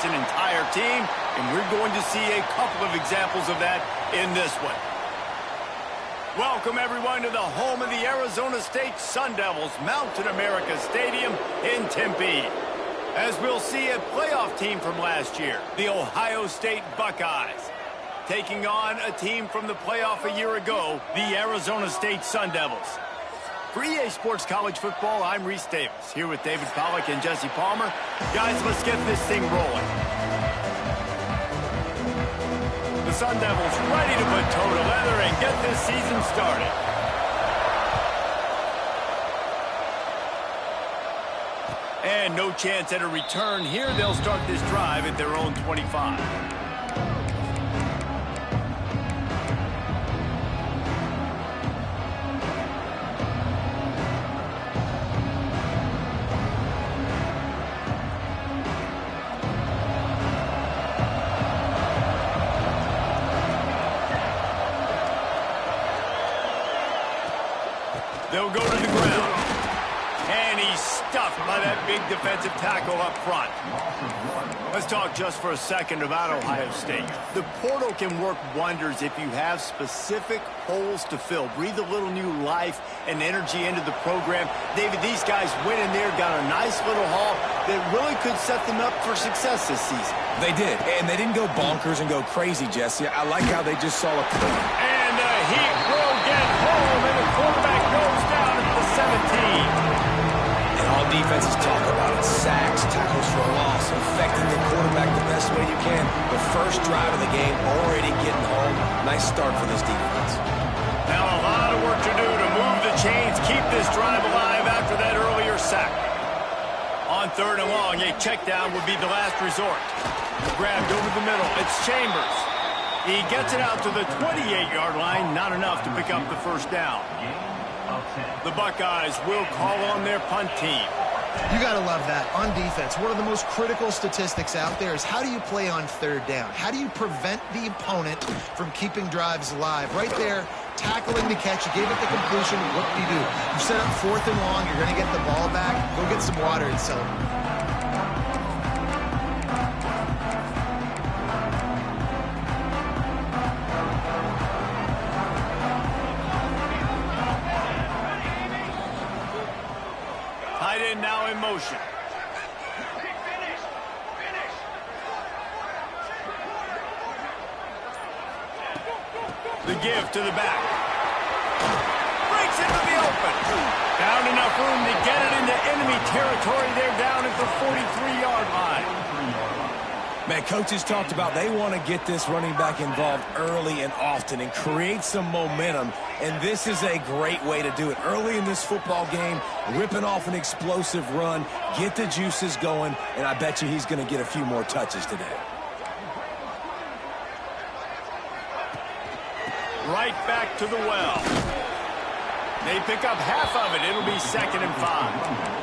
an entire team, and we're going to see a couple of examples of that in this one. Welcome, everyone, to the home of the Arizona State Sun Devils, Mountain America Stadium in Tempe. As we'll see a playoff team from last year, the Ohio State Buckeyes, taking on a team from the playoff a year ago, the Arizona State Sun Devils. For EA Sports College Football, I'm Reese Davis, here with David Pollack and Jesse Palmer. Guys, let's get this thing rolling. The Sun Devils ready to put toe to leather and get this season started. And no chance at a return here. They'll start this drive at their own 25. They'll go to the ground. And he's stuffed by that big defensive tackle up front. Let's talk just for a second about Ohio State. The portal can work wonders if you have specific holes to fill. Breathe a little new life and energy into the program. David, these guys went in there, got a nice little haul that really could set them up for success this season. They did, and they didn't go bonkers and go crazy, Jesse. I like how they just saw a play. And the heat will get home, and the quarterback goes down at the 17. All defenses talk about it. Sacks, tackles for a loss, affecting the quarterback the best way you can. The first drive of the game, already getting home. Nice start for this defense. Now a lot of work to do to move the chains, keep this drive alive after that earlier sack. On 3rd and long, a check down would be the last resort. Grabbed over the middle. It's Chambers. He gets it out to the 28-yard line. Not enough to pick up the first down. The Buckeyes will call on their punt team. You got to love that. On defense, one of the most critical statistics out there is how do you play on 3rd down? How do you prevent the opponent from keeping drives alive? Right there, tackling the catch. You gave it the completion. What do? You set up 4th and long. You're going to get the ball back. Go get some water and celebrate. Now in motion. The give to the back. Breaks into the open. Found enough room to get it into enemy territory. They're down at the 43-yard line. Man, coaches talked about they want to get this running back involved early and often and create some momentum, and this is a great way to do it. Early in this football game, ripping off an explosive run, get the juices going, and I bet you he's going to get a few more touches today. Right back to the well. They pick up half of it. It'll be 2nd and 5.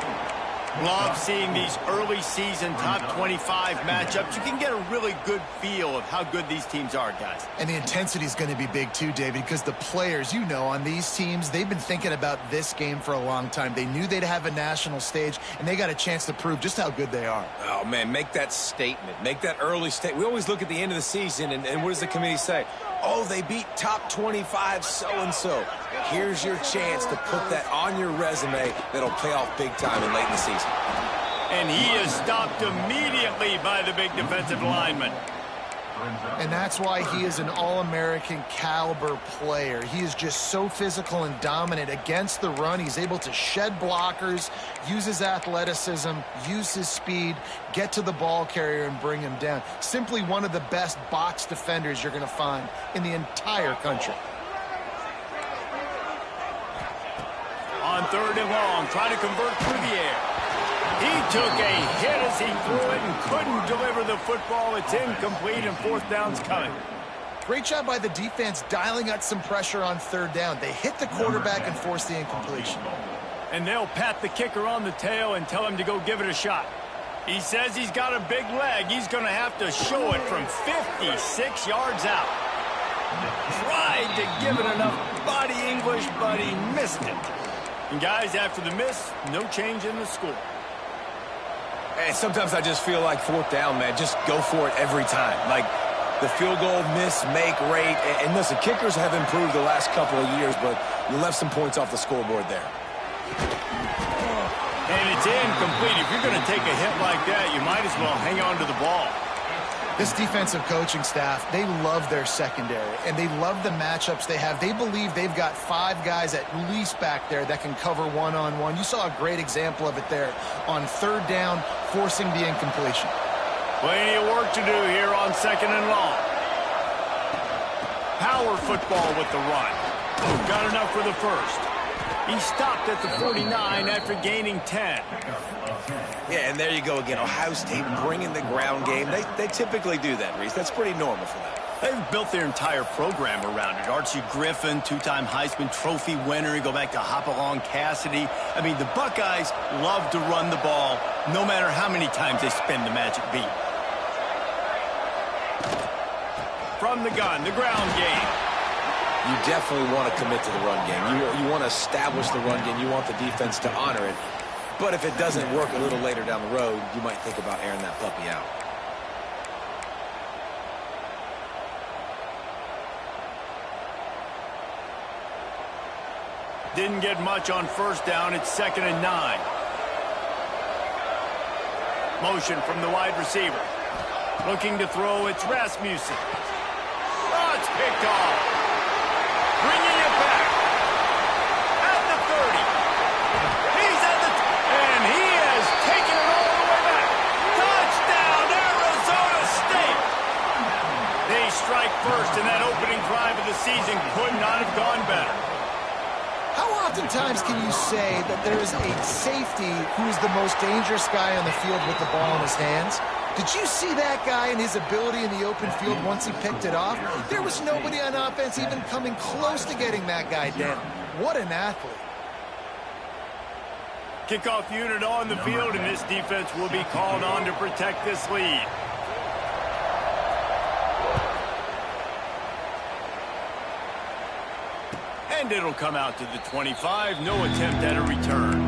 Love seeing these early season top 25 matchups. You can get a really good feel of how good these teams are, guys. And the intensity is going to be big too, David, because the players, you know, on these teams, they've been thinking about this game for a long time. They knew they'd have a national stage, and they got a chance to prove just how good they are. Oh, man, make that statement. Make that early statement. We always look at the end of the season, and what does the committee say? Oh, they beat top 25 so-and-so. Here's your chance to put that on your resume that'll pay off big time and late in the season. And he is stopped immediately by the big defensive lineman. And that's why he is an All-American caliber player. He is just so physical and dominant against the run. He's able to shed blockers, use his athleticism, use his speed, get to the ball carrier and bring him down. Simply one of the best box defenders you're going to find in the entire country. On 3rd and long, try to convert through the air. He took a hit as he threw it and couldn't deliver the football. It's incomplete, and 4th down's coming. Great job by the defense dialing out some pressure on 3rd down. They hit the quarterback and forced the incompletion. And they'll pat the kicker on the tail and tell him to go give it a shot. He says he's got a big leg. He's going to have to show it from 56 yards out. Tried to give it enough body English, but he missed it. And guys, after the miss, no change in the score. And sometimes I just feel like fourth down, man, just go for it every time. Like the field goal miss, make rate. And listen, kickers have improved the last couple of years, but you left some points off the scoreboard there. And it's incomplete. If you're going to take a hit like that, you might as well hang on to the ball. This defensive coaching staff, they love their secondary, and they love the matchups they have. They believe they've got 5 guys at least back there that can cover one-on-one. You saw a great example of it there on third down, forcing the incompletion. Plenty of work to do here on 2nd and long. Power football with the run. Got enough for the first. He stopped at the 49 after gaining 10. Yeah, and there you go again. Ohio State bringing the ground game. They typically do that, Reese. That's pretty normal for them. They've built their entire program around it. Archie Griffin, 2-time Heisman Trophy winner. You go back to Hopalong Cassidy. I mean, the Buckeyes love to run the ball no matter how many times they spin the magic beat. From the gun, the ground game. You definitely want to commit to the run game. You want to establish the run game. You want the defense to honor it. But if it doesn't work a little later down the road, you might think about airing that puppy out. Didn't get much on first down. It's 2nd and 9. Motion from the wide receiver. Looking to throw, it's Rasmussen. Oh, it's picked off. Bringing it back. At the 30. He's at the... And he has taken it all the way back. Touchdown, Arizona State. They strike first, and that opening drive of the season could not have gone better. How oftentimes can you say that there is a safety who is the most dangerous guy on the field with the ball in his hands? Did you see that guy and his ability in the open field once he picked it off? There was nobody on offense even coming close to getting that guy down. What an athlete. Kickoff unit on the field, and this defense will be called on to protect this lead. And it'll come out to the 25. No attempt at a return.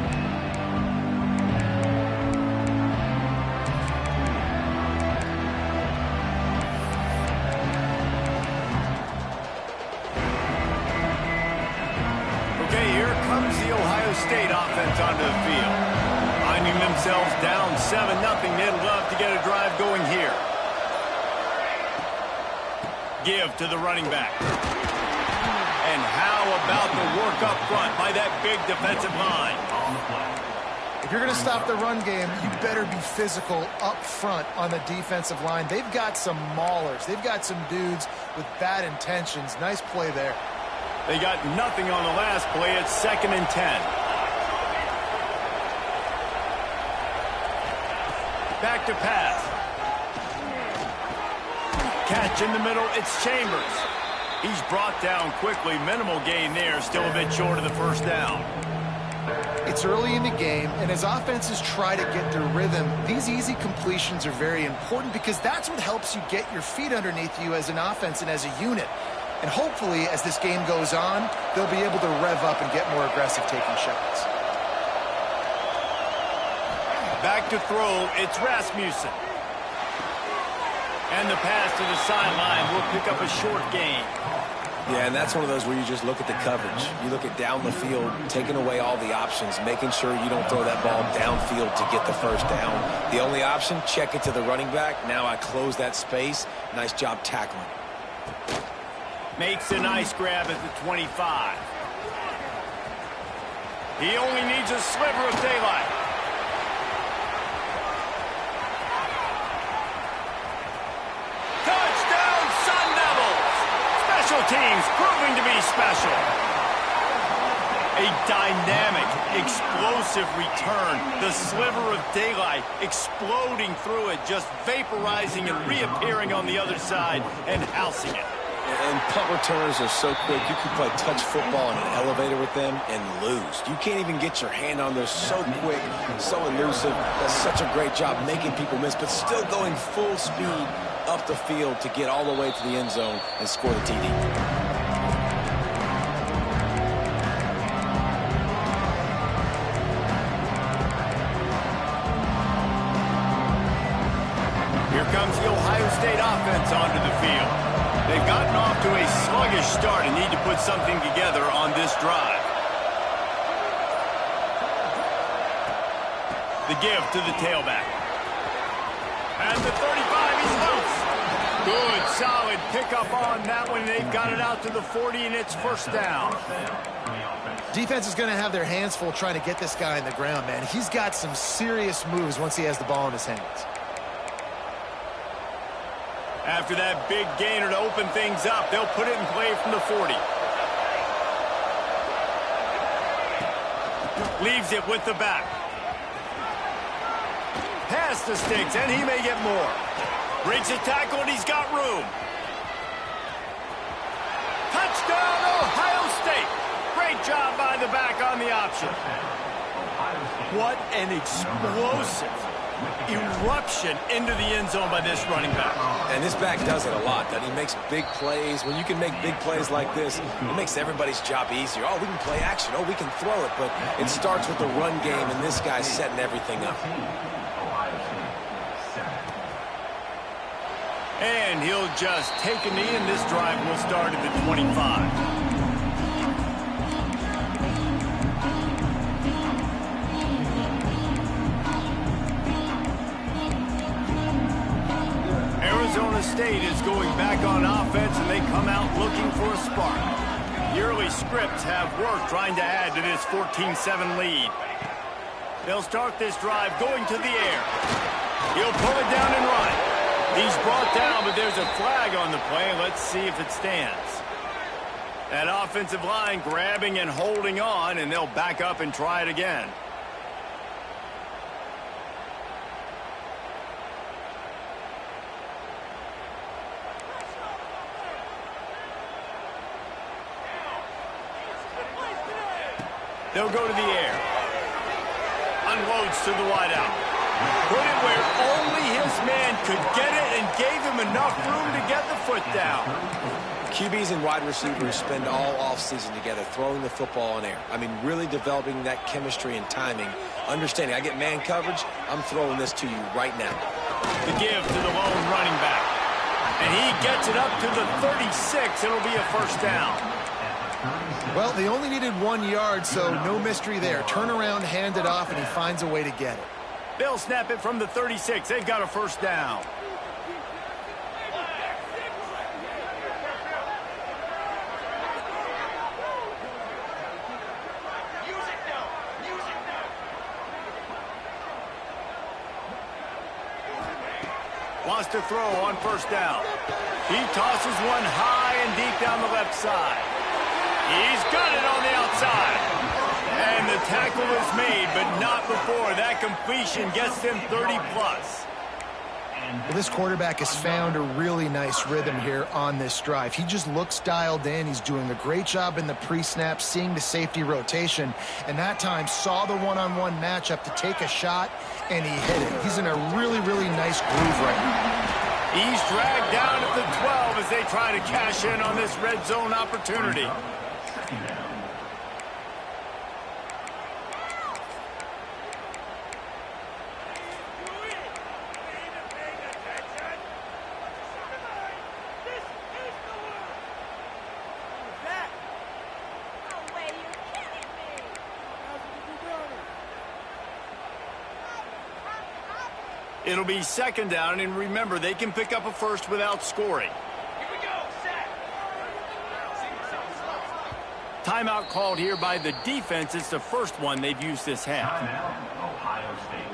Okay, here comes the Ohio State offense onto the field. Finding themselves down 7-0. They'd love to get a drive going here. Give to the running back. And how about the work up front by that big defensive line? If you're going to stop the run game, you better be physical up front on the defensive line. They've got some maulers. They've got some dudes with bad intentions. Nice play there. They got nothing on the last play. It's 2nd and 10. Back to pass. Catch in the middle. It's Chambers. He's brought down quickly. Minimal gain there. Still a bit short of the first down. It's early in the game, and as offenses try to get their rhythm, these easy completions are very important because that's what helps you get your feet underneath you as an offense and as a unit. And hopefully, as this game goes on, they'll be able to rev up and get more aggressive taking shots. Back to throw. It's Rasmussen. And the pass to the sideline will pick up a short gain. Yeah, and that's one of those where you just look at the coverage. You look at down the field, taking away all the options, making sure you don't throw that ball downfield to get the first down. The only option, check it to the running back. Now I close that space. Nice job tackling. Makes a nice grab at the 25. He only needs a sliver of daylight. Touchdown, Sun Devils! Special teams proving to be special. A dynamic, explosive return. The sliver of daylight exploding through it, just vaporizing and reappearing on the other side and housing it. And punt returners are so quick. You can play touch football in an elevator with them and lose. You can't even get your hand on those. So quick, so elusive. Does such a great job making people miss, but still going full speed up the field to get all the way to the end zone and score the TD. Ohio State offense onto the field. They've gotten off to a sluggish start and need to put something together on this drive. The give to the tailback. At the 35, he's loose. Good, solid pickup on that one. They've got it out to the 40, and it's first down. Defense is going to have their hands full trying to get this guy in the ground, man. He's got some serious moves once he has the ball in his hands. After that big gainer to open things up, they'll put it in play from the 40. Leaves it with the back. Pass the sticks, and he may get more. Breaks a tackle, and he's got room. Touchdown, Ohio State. Great job by the back on the option. What an explosive eruption into the end zone by this running back. And this back does it a lot, doesn't he? Makes big plays. When you can make big plays like this, it makes everybody's job easier. Oh, we can play action. Oh, we can throw it. But it starts with the run game, and this guy's setting everything up. And he'll just take a knee, and this drive will start at the 25. Arizona State is going back on offense, and they come out looking for a spark. The early scripts have worked trying to add to this 14-7 lead. They'll start this drive going to the air. He'll pull it down and run. He's brought down, but there's a flag on the play. Let's see if it stands. That offensive line grabbing and holding on, and they'll back up and try it again. They'll go to the air. Unloads to the wideout. Put it where only his man could get it and gave him enough room to get the foot down. QBs and wide receivers spend all offseason together throwing the football in air. I mean, really developing that chemistry and timing. Understanding, I get man coverage, I'm throwing this to you right now. The give to the lone running back. And he gets it up to the 36. It'll be a first down. Well, they only needed 1 yard, so no mystery there. Turn around, hand it off, and he finds a way to get it. They'll snap it from the 36. They've got a first down. Wants to throw on first down. He tosses one high and deep down the left side. He's got it on the outside. And the tackle is made, but not before. That completion gets them 30-plus. Well, this quarterback has found a really nice rhythm here on this drive. He just looks dialed in. He's doing a great job in the pre-snap, seeing the safety rotation, and that time saw the one-on-one matchup to take a shot, and he hit it. He's in a really, really nice groove right now. He's dragged down at the 12 as they try to cash in on this red zone opportunity. It'll be second down, and remember, they can pick up a first without scoring. Here we go, set. Timeout called here by the defense. It's the first one they've used this half. Timeout, Ohio State.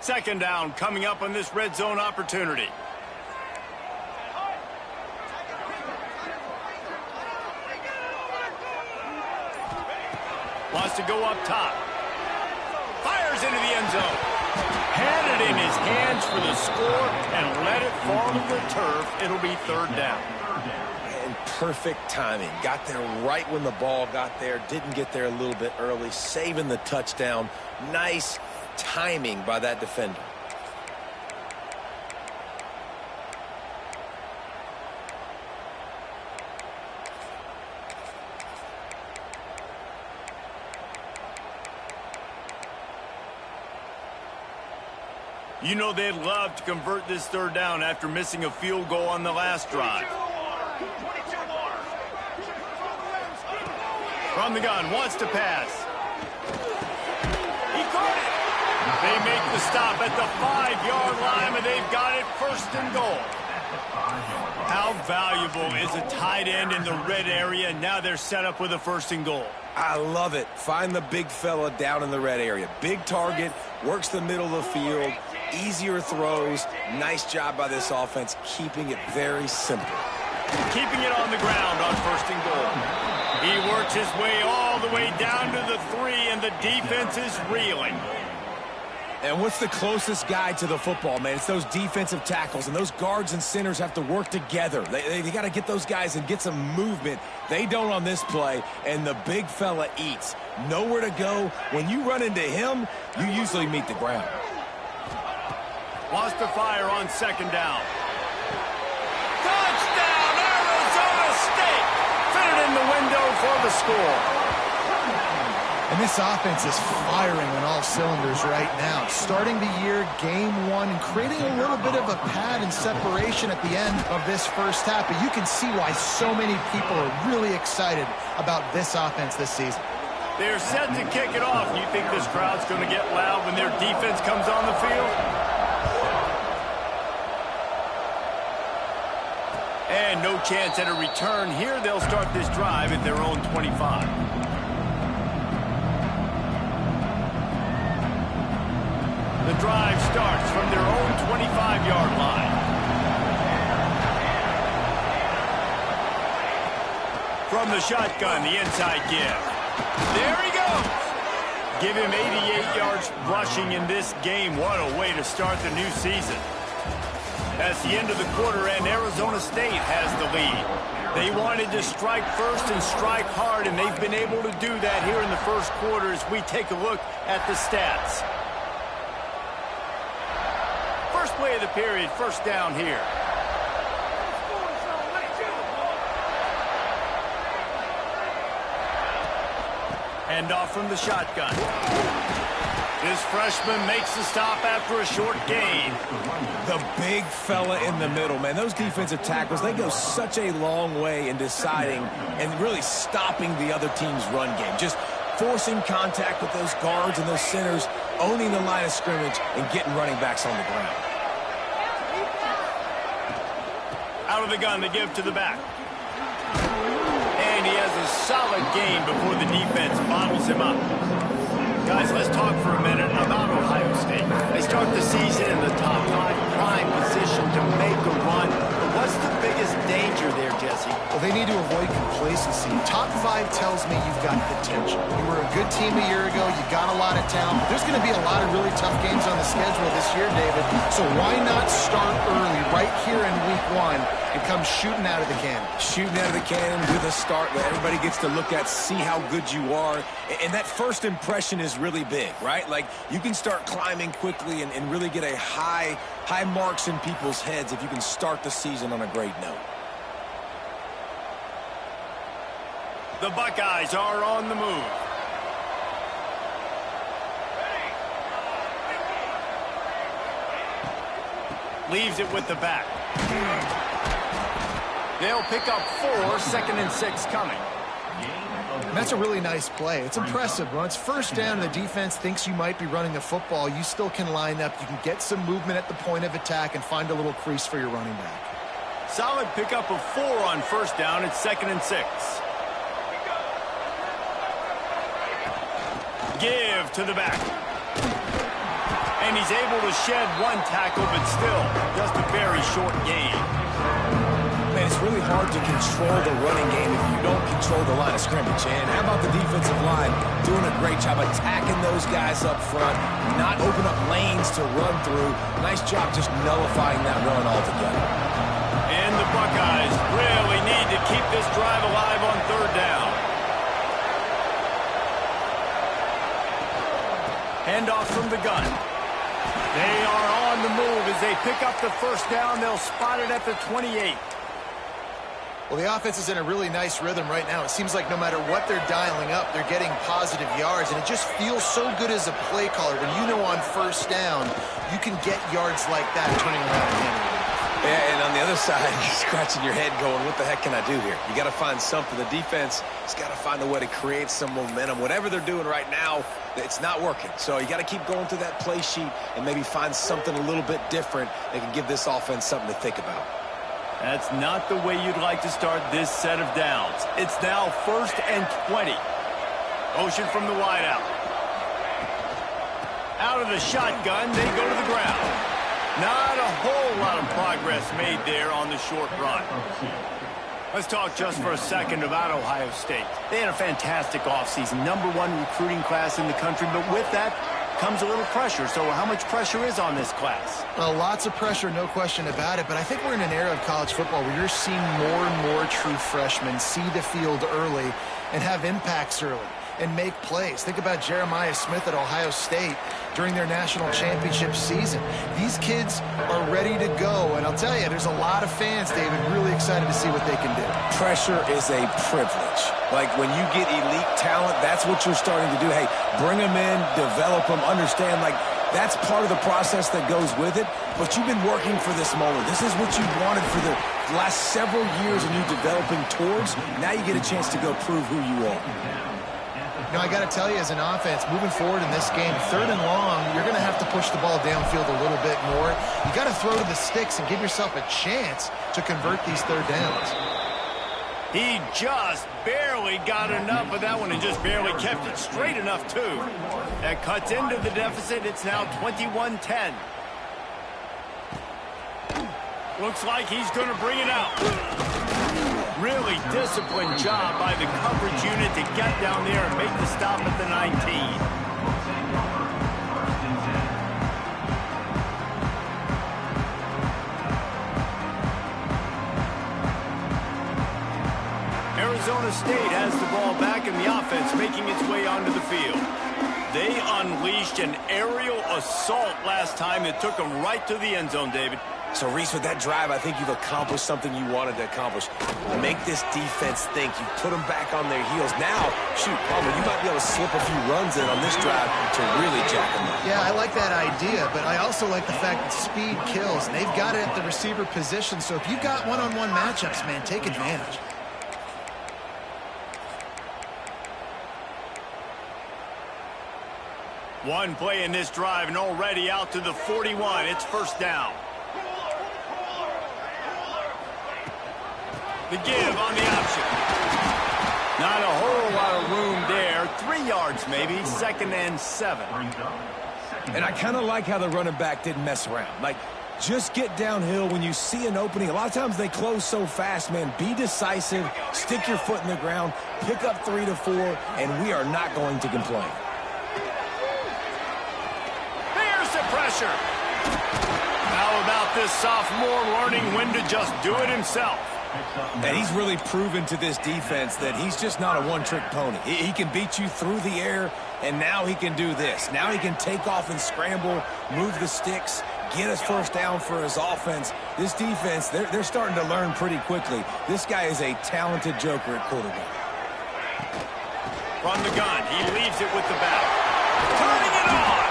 Second down coming up on this red zone opportunity. Wants to go up top. Fires into the end zone. Had it in his hands for the score and let it fall to the turf. It'll be third down. And perfect timing. Got there right when the ball got there. Didn't get there a little bit early. Saving the touchdown. Nice timing by that defender. You know they'd love to convert this third down after missing a field goal on the last drive. From the gun, wants to pass. He caught it. They make the stop at the 5-yard line, and they've got it 1st and goal. How valuable is a tight end in the red area? Now they're set up with a 1st and goal. I love it. Find the big fella down in the red area. Big target, works the middle of the field, easier throws. Nice job by this offense, keeping it very simple. Keeping it on the ground on 1st and goal. He works his way all the way down to the 3, and the defense is reeling. And what's the closest guy to the football, man? It's those defensive tackles, and those guards and centers have to work together. They got to get those guys and get some movement. They don't on this play, and the big fella eats. Nowhere to go. When you run into him, you usually meet the ground. Wants to fire on 2nd down. Touchdown, Arizona State! Fitted in the window for the score. And this offense is firing on all cylinders right now. Starting the year, game 1, and creating a little bit of a pad and separation at the end of this first half. But you can see why so many people are really excited about this offense this season. They're set to kick it off. You think this crowd's going to get loud when their defense comes on the field? And no chance at a return here. They'll start this drive at their own 25. The drive starts from their own 25-yard line. From the shotgun, the inside give. There he goes. Give him 88 yards rushing in this game. What a way to start the new season. That's the end of the quarter, and Arizona State has the lead. They wanted to strike first and strike hard, and they've been able to do that here in the first quarter as we take a look at the stats. First play of the period, 1st down here. Hand off from the shotgun. This freshman makes the stop after a short gain. The big fella in the middle, man. Those defensive tackles, they go such a long way in deciding and really stopping the other team's run game. Just forcing contact with those guards and those centers, owning the line of scrimmage, and getting running backs on the ground. Out of the gun to give to the back. And he has a solid gain before the defense bottles him up. Guys, let's talk for a minute about Ohio State. They start the season in the top 5 prime position to make a run. But what's the biggest danger there, Jesse? Well, they need to avoid complacency. Top 5 tells me you've got potential. You were a good team a year ago. You got a lot of talent. There's going to be a lot of really tough games on the schedule this year, David. So why not start early right here in week 1 and come shooting out of the cannon? Shooting out of the cannon with a start that everybody gets to look at, see how good you are. And that first impression is really big, right? Like, you can start climbing quickly and really get a high marks in people's heads if you can start the season on a great note. The Buckeyes are on the move. Leaves it with the back. They'll pick up 4, 2nd and 6 coming. And that's a really nice play. It's impressive. When it's 1st down and the defense thinks you might be running the football, you still can line up. You can get some movement at the point of attack and find a little crease for your running back. Solid pickup of 4 on 1st down. It's 2nd and 6. Give to the back. And he's able to shed 1 tackle, but still just a very short gain. Man, it's really hard to control the running game if you don't control the line of scrimmage. And how about the defensive line doing a great job attacking those guys up front, not open up lanes to run through. Nice job just nullifying that run altogether. And the Buckeyes really need to keep this drive alive on 3rd down. Handoff from the gun. They are on the move as they pick up the 1st down. They'll spot it at the 28. Well, the offense is in a really nice rhythm right now. It seems like no matter what they're dialing up, they're getting positive yards, and it just feels so good as a play caller when you know on first down you can get yards like that turning around and handling it. Yeah, and on the other side, you're scratching your head going, what the heck can I do here? You got to find something. The defense has got to find a way to create some momentum. Whatever they're doing right now, it's not working. So you got to keep going through that play sheet and maybe find something a little bit different that can give this offense something to think about. That's not the way you'd like to start this set of downs. It's now 1st and 20. Motion from the wideout. Out of the shotgun, they go to the ground. Not a whole lot of progress made there on the short run. Let's talk just for a second about Ohio State. They had a fantastic offseason, #1 recruiting class in the country, but with that comes a little pressure. So how much pressure is on this class? Well, lots of pressure, no question about it, but I think we're in an era of college football where you're seeing more and more true freshmen see the field early and have impacts early and make plays. Think about Jeremiah Smith at Ohio State during their national championship season. These kids are ready to go, and I'll tell you, there's a lot of fans, David, really excited to see what they can do. Pressure is a privilege. Like when you get elite talent, that's what you're starting to do. Hey, bring them in, develop them, understand, like that's part of the process that goes with it, but you've been working for this moment. This is what you wanted for the last several years and you developing towards. Now you get a chance to go prove who you are. You know, I got to tell you, as an offense, moving forward in this game, 3rd and long, you're going to have to push the ball downfield a little bit more. You got to throw to the sticks and give yourself a chance to convert these 3rd downs. He just barely got enough of that one and just barely kept it straight enough, too. That cuts into the deficit. It's now 21-10. Looks like he's going to bring it out. Really disciplined job by the coverage unit to get down there and make the stop at the 19. Arizona State has the ball back and the offense making its way onto the field. They unleashed an aerial assault last time that took them right to the end zone, David. So, Reese, with that drive, I think you've accomplished something you wanted to accomplish. Make this defense think. You put them back on their heels. Now, shoot, Palmer, you might be able to slip a few runs in on this drive to really jack them up. Yeah, I like that idea, but I also like the fact that speed kills. And they've got it at the receiver position, so if you've got one-on-one matchups, man, take advantage. One play in this drive and already out to the 41. It's 1st down. The give on the option. Not a whole lot of room there. 3 yards maybe. 2nd and 7. And I kind of like how the running back didn't mess around. Like, just get downhill when you see an opening. A lot of times they close so fast, man. Be decisive. Stick your foot in the ground. Pick up 3 to 4, and we are not going to complain. There's the pressure. How about this sophomore learning when to just do it himself? And he's really proven to this defense that he's just not a one-trick pony. He can beat you through the air, and now he can do this. Now he can take off and scramble, move the sticks, get us 1st down for his offense. This defense, they're starting to learn pretty quickly. This guy is a talented joker at quarterback. From the gun, he leaves it with the back. Turning it on!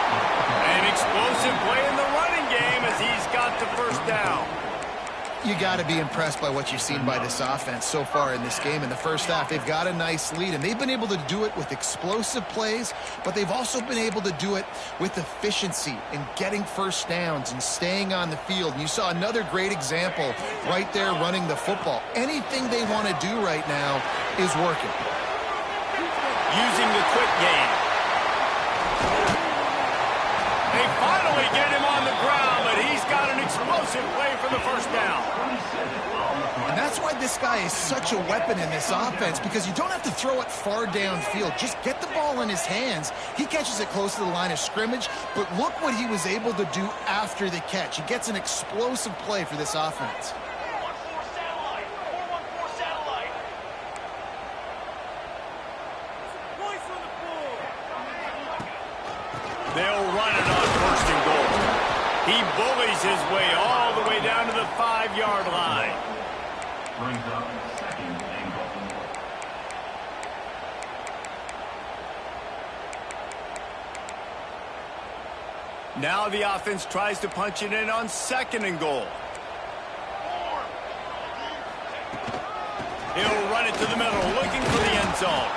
An explosive play in the running game as he's got the 1st down. You got to be impressed by what you've seen by this offense so far in this game. In the 1st half, they've got a nice lead, and they've been able to do it with explosive plays, but they've also been able to do it with efficiency and getting 1st downs and staying on the field. And you saw another great example right there running the football. Anything they want to do right now is working. Using the quick game. They finally get him on the ground, but he's got an explosive play for the 1st down. And that's why this guy is such a weapon in this offense, because you don't have to throw it far downfield. Just get the ball in his hands. He catches it close to the line of scrimmage, but look what he was able to do after the catch. He gets an explosive play for this offense. They'll run it on 1st and goal. He bullies his way all the way down to the 5-yard line. Now the offense tries to punch it in on 2nd and goal. He'll run it to the middle, looking for the end zone.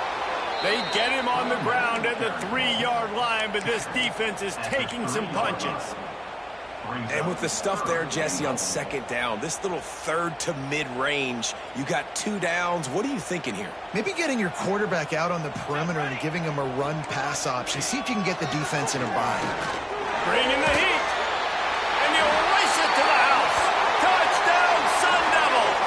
They get him on the ground at the 3-yard line, but this defense is taking some punches. And with the stuff there, Jesse, on 2nd down, this little 3rd to mid-range, you got 2 downs. What are you thinking here? Maybe getting your quarterback out on the perimeter and giving him a run-pass option. See if you can get the defense in a bind. Bring in the heat. And he'll race it to the house. Touchdown, Sun Devils!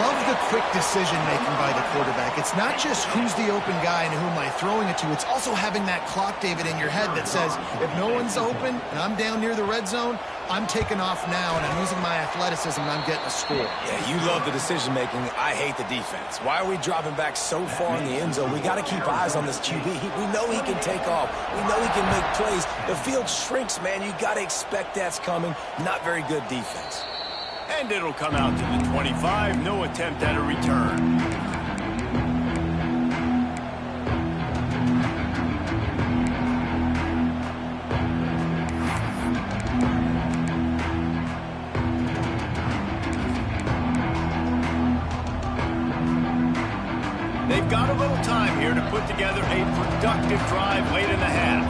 Love the quick decision-making by the quarterback. It's not just who's the open guy and who am I throwing it to. It's also having that clock, David, in your head that says, if no one's open and I'm down near the red zone, I'm taking off now and I'm using my athleticism and I'm getting a score. Yeah, you love the decision-making. I hate the defense. Why are we dropping back so far in the end zone? We got to keep eyes on this QB. We know he can take off. We know he can make plays. The field shrinks, man. You got to expect that's coming. Not very good defense. And it'll come out to the 25. No attempt at a return. They've got a little time here to put together a productive drive late in the half.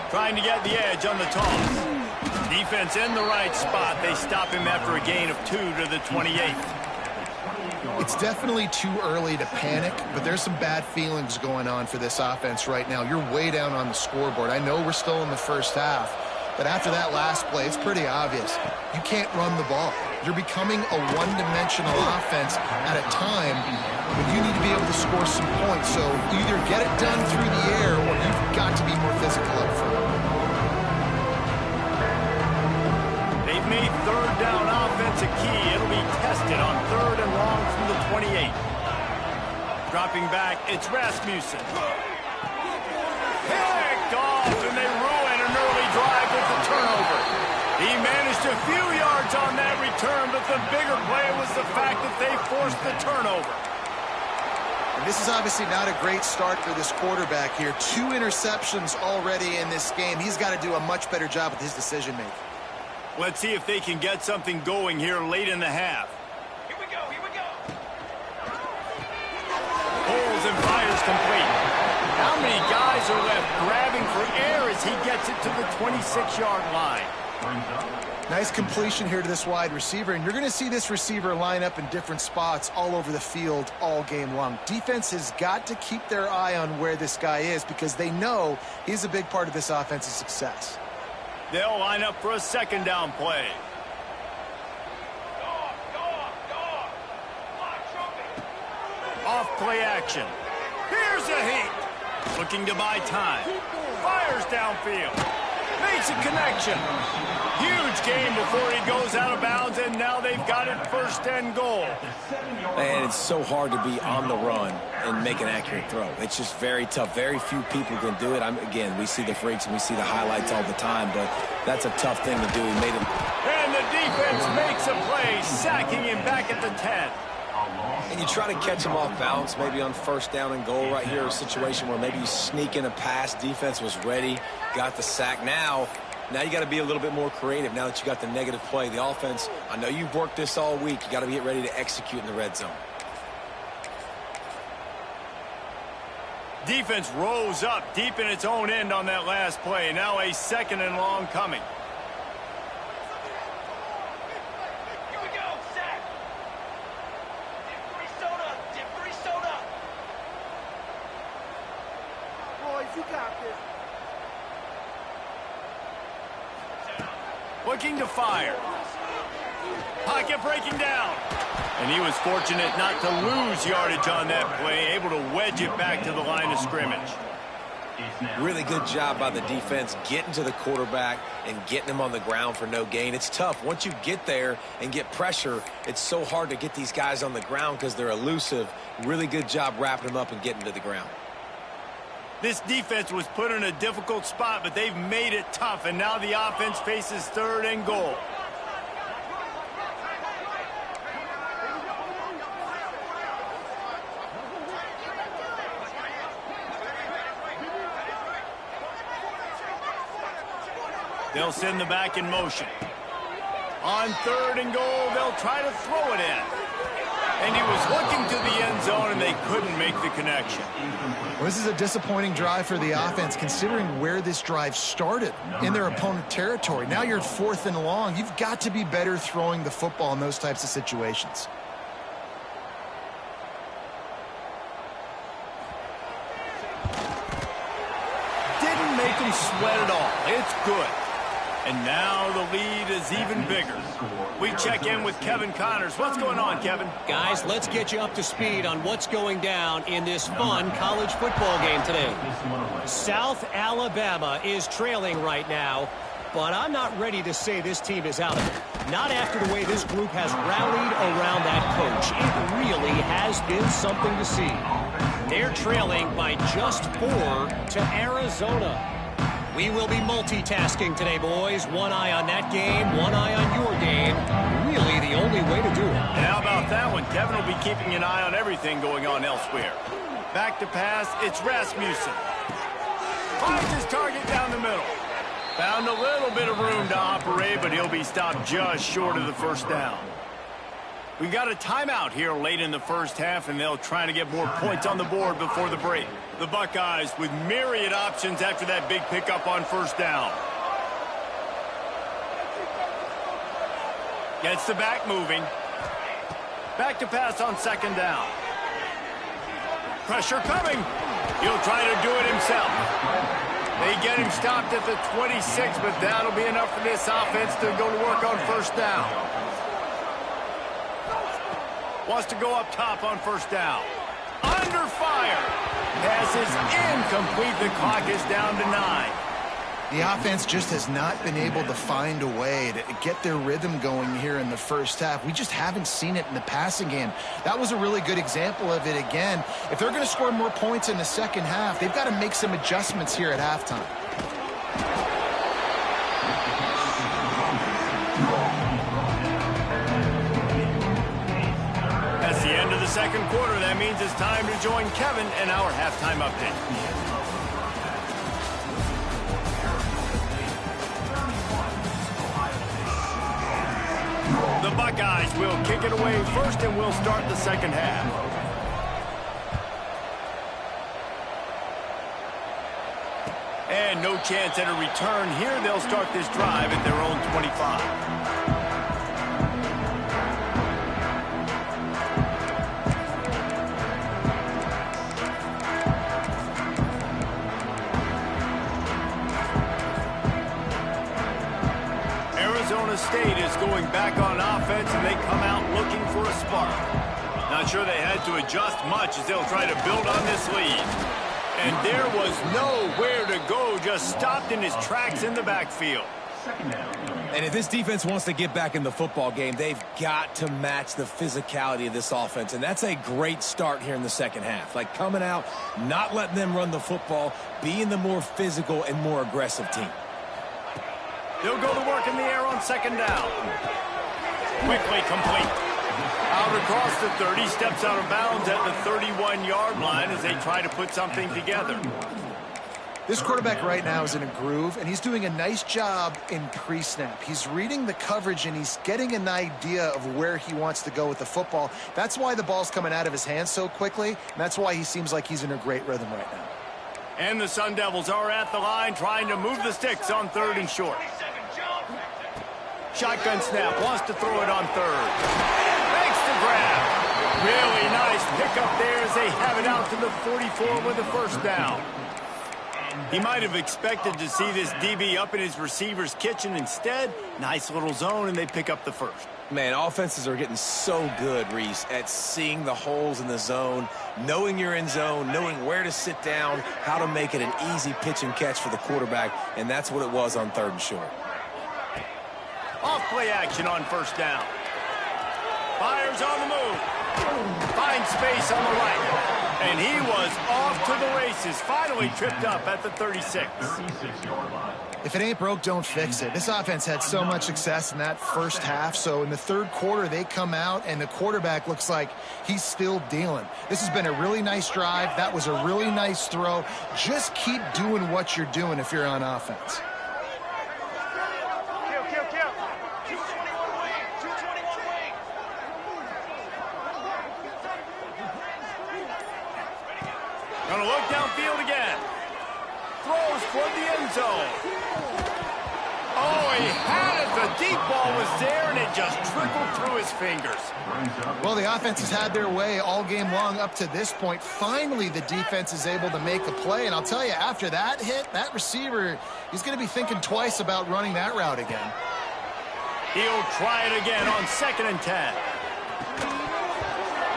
Trying to get the edge on the toss. Defense in the right spot. They stop him after a gain of 2 to the 28. It's definitely too early to panic, but there's some bad feelings going on for this offense right now. You're way down on the scoreboard. I know we're still in the first half, but after that last play, it's pretty obvious. You can't run the ball. You're becoming a one-dimensional offense at a time when you need to be able to score some points. So either get it done through the air or you've got to be more physical up front. They've made 3rd down offense a key. It'll be tested on 3rd and long from the 28. Dropping back, it's Rasmussen. Picked off, and they ruin an early drive with the turnover. He managed a few yards on that return, but the bigger play was the fact that they forced the turnover. And this is obviously not a great start for this quarterback here. 2 interceptions already in this game. He's got to do a much better job with his decision-making. Let's see if they can get something going here late in the half. Here we go, here we go. Pulls and fires complete. How many guys are left grabbing for air as he gets it to the 26-yard line? Nice completion here to this wide receiver, and you're going to see this receiver line up in different spots all over the field all game long. Defense has got to keep their eye on where this guy is because they know he's a big part of this offense's success. They'll line up for a 2nd down play. Off play action. Here's a heat. Looking to buy time. Fires downfield. Makes a connection. Huge game before he goes out of bounds, and now they've got it 1st and goal. And it's so hard to be on the run and make an accurate throw. It's just very tough. Very few people can do it. Again, we see the freaks and we see the highlights all the time, but that's a tough thing to do. He made it. And the defense makes a play, sacking him back at the 10. And you try to catch him off balance, maybe on 1st down and goal right here, a situation where maybe you sneak in a pass. Defense was ready, got the sack. Now you got to be a little bit more creative now that you got the negative play. The offense, I know you've worked this all week. You got to get ready to execute in the red zone. Defense rose up deep in its own end on that last play. Now a 2nd and long coming. Here we go, sack. Dip-free soda. Boys, you got this. Looking to fire. Pocket breaking down. And he was fortunate not to lose yardage on that play, able to wedge it back to the line of scrimmage. Really good job by the defense getting to the quarterback and getting him on the ground for no gain. It's tough. Once you get there and get pressure, it's so hard to get these guys on the ground because they're elusive. Really good job wrapping them up and getting to the ground. This defense was put in a difficult spot, but they've made it tough, and now the offense faces 3rd and goal. They'll send the back in motion. On 3rd and goal, they'll try to throw it in. And he was looking to the end zone, and they couldn't make the connection. Well, this is a disappointing drive for the offense, considering where this drive started in their opponent territory. Now you're at 4th and long. You've got to be better throwing the football in those types of situations. Didn't make him sweat at all. It's good. And now the lead is even bigger. We check in with Kevin Connors. What's going on, Kevin? Guys, let's get you up to speed on what's going down in this fun college football game today. South Alabama is trailing right now, but I'm not ready to say this team is out of it. Not after the way this group has rallied around that coach. It really has been something to see. They're trailing by just 4 to Arizona. We will be multitasking today, boys. One eye on that game, one eye on your game. Really the only way to do it. And how about that one? Kevin will be keeping an eye on everything going on elsewhere. Back to pass, it's Rasmussen. Finds his target down the middle. Found a little bit of room to operate, but he'll be stopped just short of the first down. We got a timeout here late in the first half, and they'll try to get more points on the board before the break. The Buckeyes with myriad options after that big pickup on first down. Gets the back moving. Back to pass on 2nd down. Pressure coming. He'll try to do it himself. They get him stopped at the 26, but that'll be enough for this offense to go to work on first down. Wants to go up top on first down. Under fire. Pass is incomplete. The clock is down to 9. The offense just has not been able to find a way to get their rhythm going here in the first half. We just haven't seen it in the passing game. That was a really good example of it again. If they're going to score more points in the second half, they've got to make some adjustments here at halftime. That's the end of the second quarter. That means it's time to join Kevin in our halftime update. The Buckeyes will kick it away first, and we'll start the second half. And no chance at a return here. They'll start this drive at their own 25. Arizona State is going back on offense, and they come out looking for a spark. Not sure they had to adjust much as they'll try to build on this lead. And there was nowhere to go, just stopped in his tracks in the backfield. And if this defense wants to get back in the football game, they've got to match the physicality of this offense. And that's a great start here in the second half. Like coming out, not letting them run the football, being the more physical and more aggressive team. They'll go to work in the air on 2nd down. Quickly complete. Out across the 30, steps out of bounds at the 31-yard line as they try to put something together. This quarterback right now is in a groove, and he's doing a nice job in pre-snap. He's reading the coverage, and he's getting an idea of where he wants to go with the football. That's why the ball's coming out of his hands so quickly, and that's why he seems like he's in a great rhythm right now. And the Sun Devils are at the line trying to move the sticks on 3rd and short. Shotgun snap, wants to throw it on 3rd. Makes the grab. Really nice pickup there as they have it out to the 44 with a first down. He might have expected to see this DB up in his receiver's kitchen. Instead, nice little zone, and they pick up the first. Man, offenses are getting so good, Reese, at seeing the holes in the zone, knowing you're in zone, knowing where to sit down, how to make it an easy pitch and catch for the quarterback, and that's what it was on 3rd and short. Off play action on first down. Fires on the move. Finds space on the right. And he was off to the races. Finally tripped up at the 36. If it ain't broke, don't fix it. This offense had so much success in that first half, so in the 3rd quarter, they come out, and the quarterback looks like he's still dealing. This has been a really nice drive. That was a really nice throw. Just keep doing what you're doing if you're on offense. Gonna look downfield again. Throws toward the end zone. Oh, he had it. The deep ball was there, and it just trickled through his fingers. Well, the offense has had their way all game long up to this point. Finally, the defense is able to make a play. And I'll tell you, after that hit, that receiver, he's going to be thinking twice about running that route again. He'll try it again on 2nd and 10.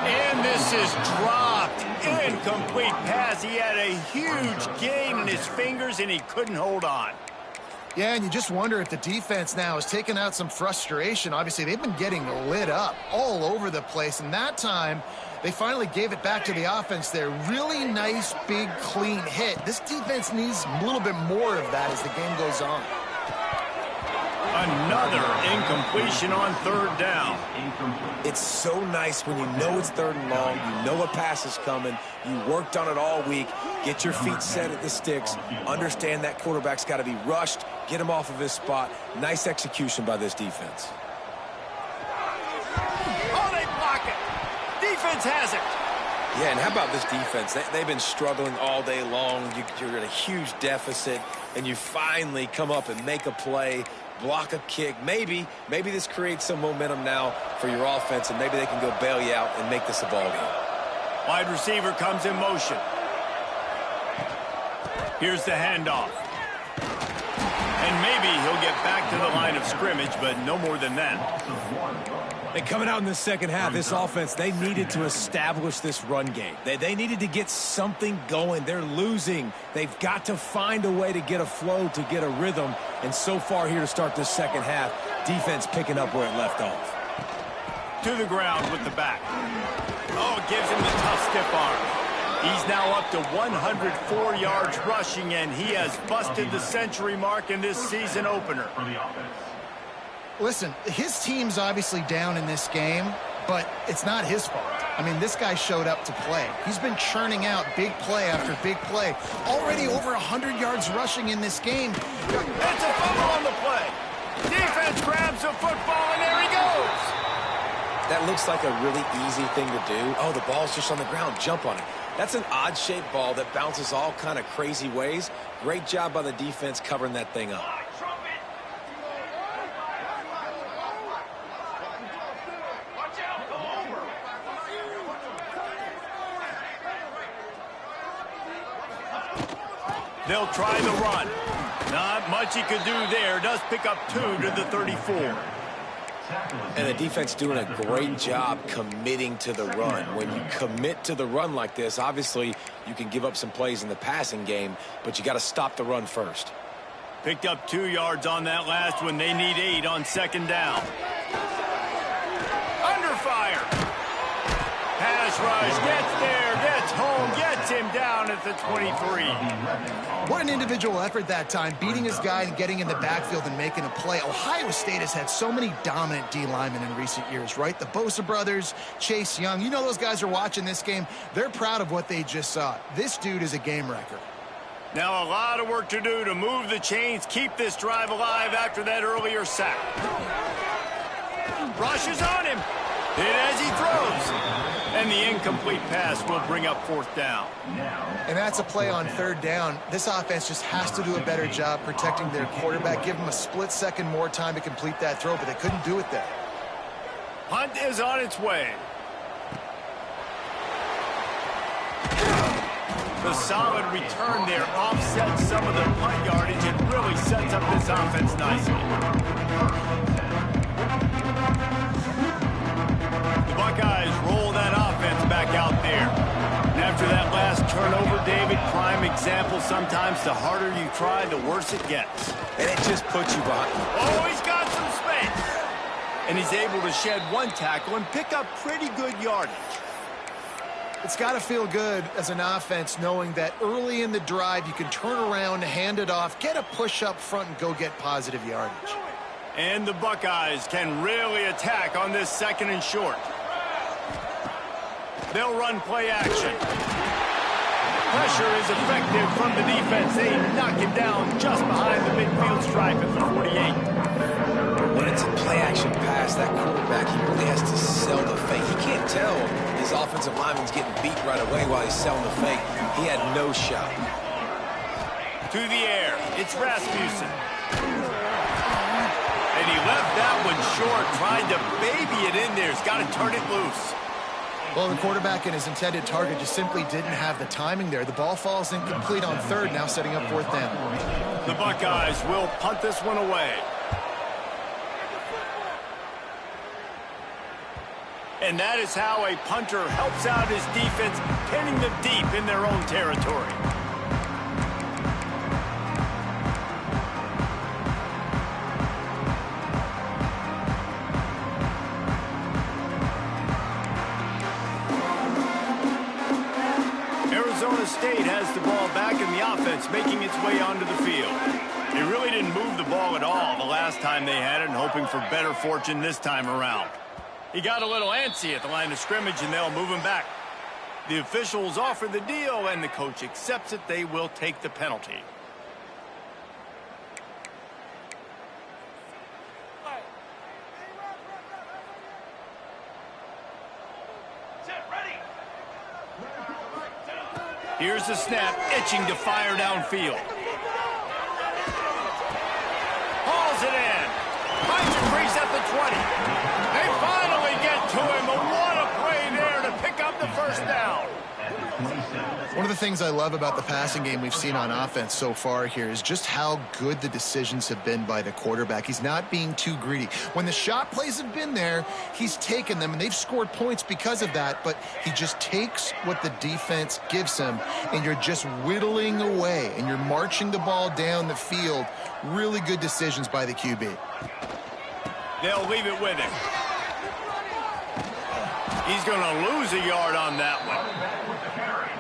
And this is dropped. Incomplete pass. He had a huge gain in his fingers, and he couldn't hold on. Yeah, and you just wonder if the defense now has taken out some frustration. Obviously, they've been getting lit up all over the place, and that time they finally gave it back to the offense there. Really nice, big, clean hit. This defense needs a little bit more of that as the game goes on. Another incompletion on 3rd down. It's so nice when you know it's 3rd and long, you know a pass is coming, you worked on it all week, get your feet set at the sticks, understand that quarterback's got to be rushed, get him off of his spot. Nice execution by this defense. Oh, they block it. Defense has it. Yeah, and how about this defense? They've been struggling all day long. You're in a huge deficit, and you finally come up and make a play, block a kick. Maybe this creates some momentum now for your offense, and maybe they can go bail you out and make this a ball game. Wide receiver comes in motion. Here's the handoff. And maybe he'll get back to the line of scrimmage, but no more than that. And coming out in the second half, this offense, they needed to establish this run game. They needed to get something going. They're losing. They've got to find a way to get a flow, to get a rhythm. And so far here to start this second half, defense picking up where it left off. To the ground with the back. Oh, it gives him the tough stiff arm. He's now up to 104 yards rushing, and he has busted the century mark in this season opener. Listen, his team's obviously down in this game, but it's not his fault. I mean, this guy showed up to play. He's been churning out big play after big play. Already over 100 yards rushing in this game. It's a fumble on the play. Defense grabs the football, and there he goes. That looks like a really easy thing to do. Oh, the ball's just on the ground. Jump on it. That's an odd-shaped ball that bounces all kind of crazy ways. Great job by the defense covering that thing up. They'll try the run. Not much he could do there. Does pick up 2 to the 34. And the defense doing a great job committing to the run. When you commit to the run like this, obviously you can give up some plays in the passing game, but you got to stop the run first. Picked up 2 yards on that last one. They need 8 on 2nd down. Under fire. Pass rush, gets there, gets home, gets him down at the 23. What an individual effort that time, beating his guy and getting in the backfield and making a play. Ohio State has had so many dominant D linemen in recent years, right? The Bosa brothers, Chase Young. You know those guys are watching this game. They're proud of what they just saw. This dude is a game wrecker. Now a lot of work to do to move the chains, keep this drive alive after that earlier sack. Rushes on him. Hit as he throws. And the incomplete pass will bring up 4th down. And that's a play on 3rd down. This offense just has to do a better job protecting their quarterback. Give them a split second more time to complete that throw, but they couldn't do it there. Hunt is on its way. The solid return there offsets some of the punt yardage and really sets up this offense nicely. The Buckeyes roll that offense back out there. And after that last turnover, David, prime example, sometimes the harder you try, the worse it gets. And it just puts you behind. Oh, he's got some space. And he's able to shed 1 tackle and pick up pretty good yardage. It's got to feel good as an offense knowing that early in the drive you can turn around, hand it off, get a push up front, and go get positive yardage. And the Buckeyes can really attack on this 2nd and short. They'll run play action. Pressure is effective from the defense. They knock him down just behind the midfield stripe at the 48. When it's a play-action pass, that quarterback, he really has to sell the fake. He can't tell his offensive offensive lineman's getting beat right away while he's selling the fake. He had no shot. To the air, it's Rasmussen. And he left that one short, trying to baby it in there. He's got to turn it loose. Well, the quarterback and his intended target just simply didn't have the timing there. The ball falls incomplete on third, now setting up fourth down. The Buckeyes will punt this one away. And that is how a punter helps out his defense, pinning them deep in their own territory. Arizona State has the ball back in the offense, making its way onto the field. They really didn't move the ball at all the last time they had it, and hoping for better fortune this time around. He got a little antsy at the line of scrimmage, and they'll move him back. The officials offer the deal, and the coach accepts it. They will take the penalty. Set, ready. Here's the snap, itching to fire downfield. Hauls it in. Finds a crease at the 20. They finally get to him, but what a play there to pick up the first down. One of the things I love about the passing game we've seen on offense so far here is just how good the decisions have been by the quarterback. He's not being too greedy. When the shot plays have been there, he's taken them, and they've scored points because of that, but he just takes what the defense gives him, and you're just whittling away, and you're marching the ball down the field. Really good decisions by the QB. They'll leave it with him. He's going to lose a yard on that one.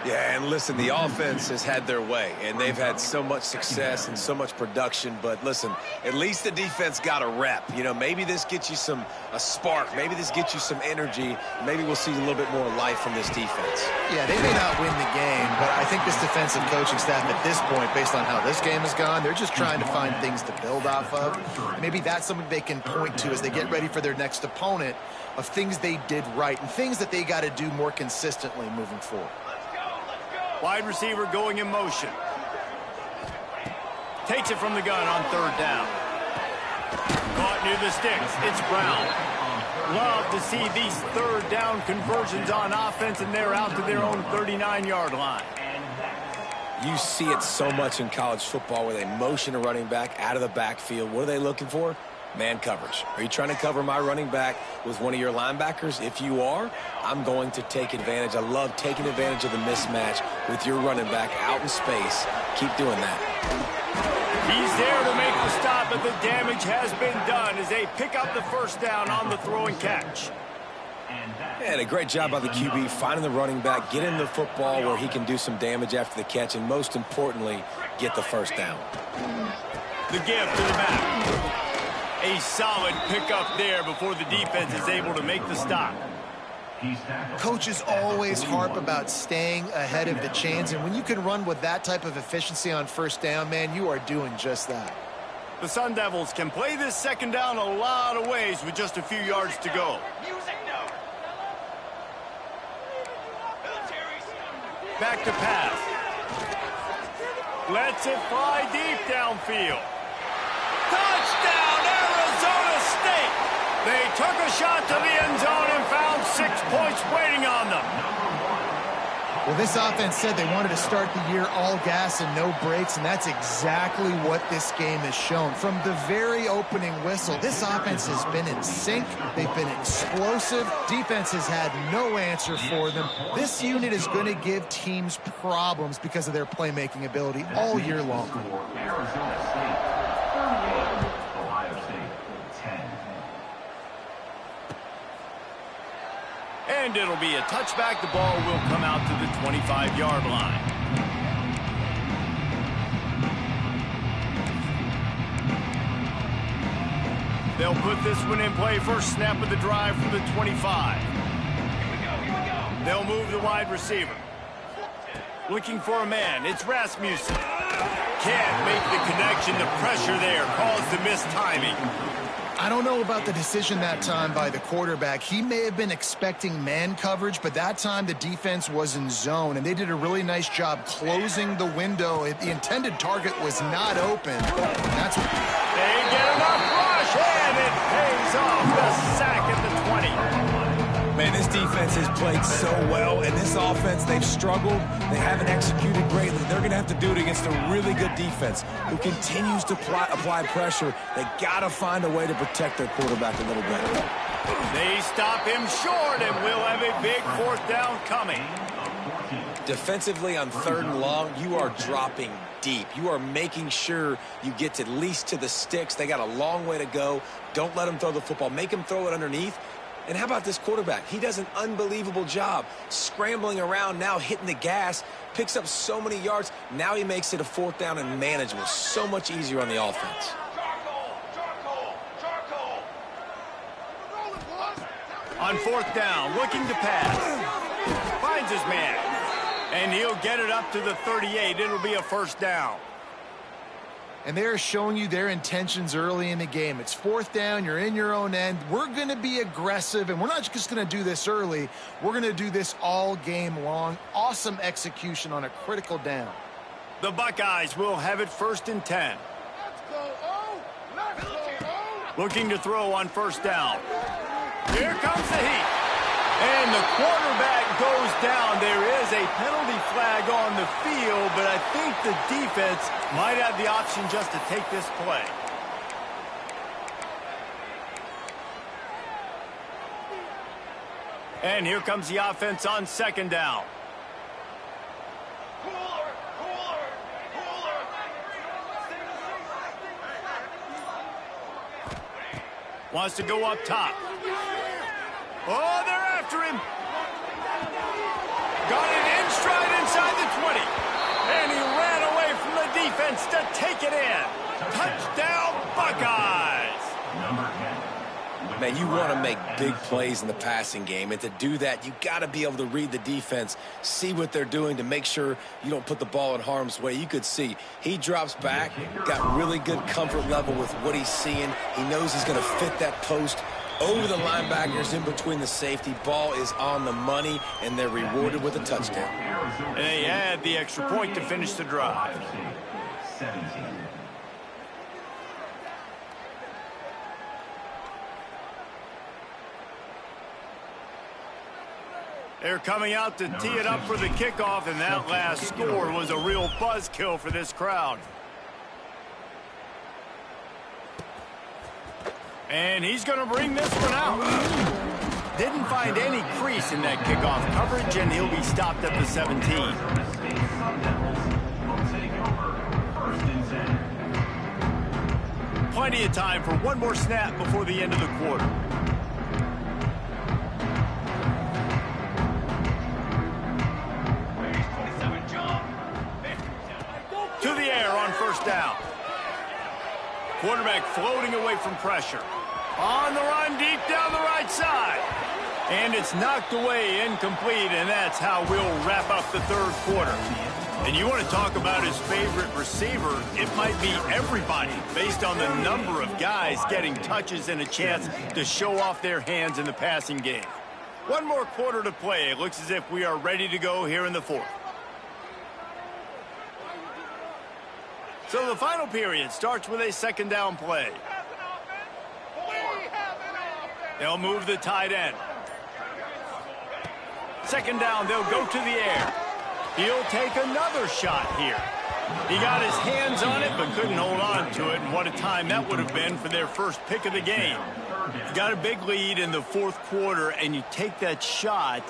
Yeah, and listen, the offense has had their way, and they've had so much success and so much production. But listen, at least the defense got a rep. You know, maybe this gets you a spark. Maybe this gets you some energy. Maybe we'll see a little bit more life from this defense. Yeah, they may not win the game, but I think this defensive coaching staff at this point, based on how this game has gone, they're just trying to find things to build off of. Maybe that's something they can point to as they get ready for their next opponent, of things they did right and things that they got to do more consistently moving forward. Wide receiver going in motion. Takes it from the gun on third down. Caught near the sticks. It's Brown. Love to see these third down conversions on offense, and they're out to their own 39-yard line. You see it so much in college football where they motion a running back out of the backfield. What are they looking for? Man coverage. Are you trying to cover my running back with one of your linebackers? If you are, I'm going to take advantage. I love taking advantage of the mismatch with your running back out in space. Keep doing that. He's there to make the stop, but the damage has been done as they pick up the first down on the throw and catch. And a great job by the QB finding the running back, getting the football where he can do some damage after the catch, and most importantly, get the first down. The give to the back. A solid pickup there before the defense is able to make the stop. Coaches always harp about staying ahead of the chains, and when you can run with that type of efficiency on first down, man, you are doing just that. The Sun Devils can play this second down a lot of ways with just a few yards to go. Music note. Back to pass. Lets it fly deep downfield. Touchdown, Arizona State! They took a shot to the end zone and found 6 points waiting on them. Well, this offense said they wanted to start the year all gas and no brakes, and that's exactly what this game has shown. From the very opening whistle, this offense has been in sync. They've been explosive. Defense has had no answer for them. This unit is going to give teams problems because of their playmaking ability all year long. And it'll be a touchback. The ball will come out to the 25-yard line. They'll put this one in play. First snap of the drive from the 25. They'll move the wide receiver. Looking for a man. It's Rasmussen. Can't make the connection. The pressure there caused the missed timing. I don't know about the decision that time by the quarterback. He may have been expecting man coverage, but that time the defense was in zone, and they did a really nice job closing the window. The intended target was not open. That's what... They get enough rush, and it pays off. The sack at the 20. Man, this defense has played so well, and this offense, they've struggled. They haven't executed greatly. They're going to have to do it against a really good defense who continues to apply pressure. They got to find a way to protect their quarterback a little bit. They stop him short, and we'll have a big 4th down coming. Defensively on 3rd and long, you are dropping deep. You are making sure you get at least to the sticks. They got a long way to go. Don't let them throw the football. Make them throw it underneath. And how about this quarterback? He does an unbelievable job scrambling around, now hitting the gas, picks up so many yards. Now he makes it a 4th down and manageable. So much easier on the offense. On 4th down, looking to pass. Finds his man. And he'll get it up to the 38. It'll be a 1st down. And they're showing you their intentions early in the game. It's 4th down. You're in your own end. We're going to be aggressive, and we're not just going to do this early. We're going to do this all game long. Awesome execution on a critical down. The Buckeyes will have it 1st and 10. Let's go, O! Let's go, O! Looking to throw on 1st down. Here comes the heat. And the quarterback goes down. There is a penalty flag on the field, but I think the defense might have the option just to take this play. And here comes the offense on 2nd down. Wants to go up top. Oh, they're after him. Got it in stride inside the 20. And he ran away from the defense to take it in. Touchdown, Buckeyes. Man, you want to make big plays in the passing game, and to do that, you got to be able to read the defense, see what they're doing to make sure you don't put the ball in harm's way. You could see he drops back, got really good comfort level with what he's seeing. He knows he's going to fit that post over the linebackers in between the safety. Ball is on the money, and they're rewarded with a touchdown. And they had the extra point to finish the drive. They're coming out to tee it up for the kickoff, and that last score was a real buzzkill for this crowd. And he's going to bring this one out. Didn't find any crease in that kickoff coverage, and he'll be stopped at the 17. Plenty of time for one more snap before the end of the quarter. To the air on 1st down. Quarterback floating away from pressure. On the run deep down the right side. And it's knocked away, incomplete, and that's how we'll wrap up the 3rd quarter. And you want to talk about his favorite receiver, it might be everybody based on the number of guys getting touches and a chance to show off their hands in the passing game. One more quarter to play. It looks as if we are ready to go here in the 4th. So the final period starts with a 2nd down play. They'll move the tight end. 2nd down, they'll go to the air. He'll take another shot here. He got his hands on it, but couldn't hold on to it. And what a time that would have been for their first pick of the game. You got a big lead in the 4th quarter, and you take that shot,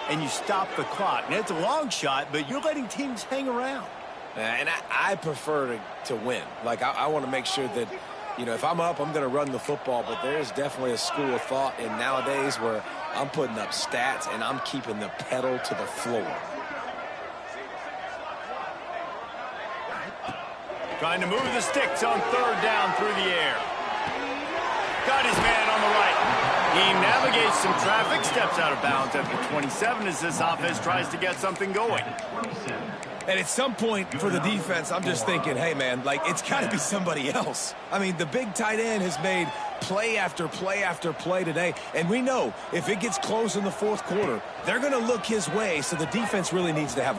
and you stop the clock. Now, it's a long shot, but you're letting teams hang around. And I prefer to win. Like, I want to make sure that, you know, if I'm up, I'm going to run the football. But there's definitely a school of thought in nowadays where I'm putting up stats and I'm keeping the pedal to the floor. Trying to move the sticks on 3rd down through the air. Got his man on the right. He navigates some traffic, steps out of bounds at the 27 as this offense tries to get something going. And at some point for the defense, I'm just thinking, hey, man, like, it's got to be somebody else. I mean, the big tight end has made play after play after play today. And we know if it gets close in the fourth quarter, they're going to look his way, so the defense really needs to have.